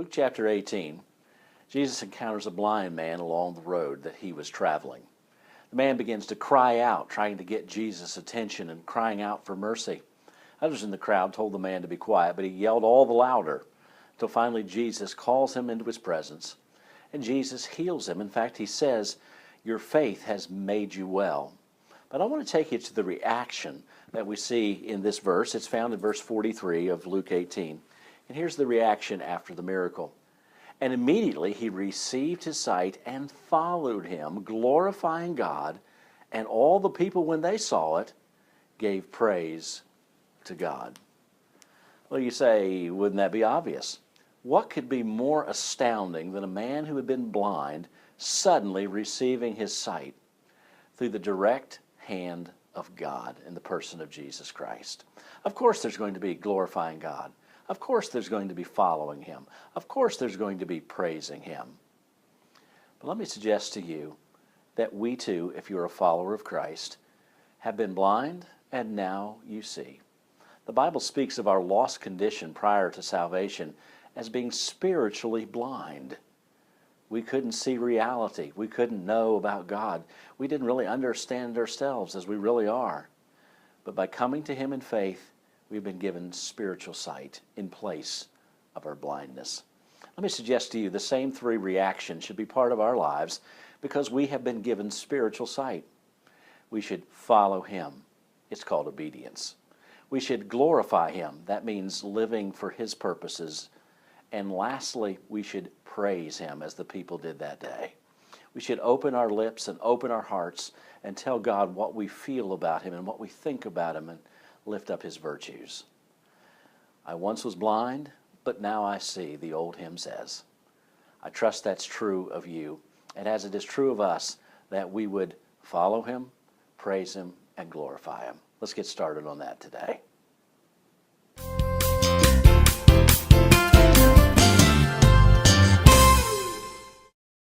Luke chapter 18, Jesus encounters a blind man along the road that he was traveling. The man begins to cry out, trying to get Jesus' attention and crying out for mercy. Others in the crowd told the man to be quiet, but he yelled all the louder until finally Jesus calls him into his presence, and Jesus heals him. In fact, he says, "Your faith has made you well." But I want to take you to the reaction that we see in this verse. It's found in verse 43 of Luke 18. And here's the reaction after the miracle. And immediately he received his sight and followed him, glorifying God. And all the people, when they saw it, gave praise to God. Well, you say, wouldn't that be obvious? What could be more astounding than a man who had been blind suddenly receiving his sight through the direct hand of God in the person of Jesus Christ? Of course there's going to be glorifying God. Of course there's going to be following him. Of course there's going to be praising him. But let me suggest to you that we too, if you're a follower of Christ, have been blind and now you see. The Bible speaks of our lost condition prior to salvation as being spiritually blind. We couldn't see reality. We couldn't know about God. We didn't really understand ourselves as we really are. But by coming to him in faith, we've been given spiritual sight in place of our blindness. Let me suggest to you the same three reactions should be part of our lives because we have been given spiritual sight. We should follow him. It's called obedience. We should glorify him. That means living for his purposes. And lastly, we should praise him as the people did that day. We should open our lips and open our hearts and tell God what we feel about him and what we think about him and lift up his virtues. I once was blind, but now I see, the old hymn says. I trust that's true of you, and as it is true of us, that we would follow him, praise him, and glorify him. Let's get started on that today.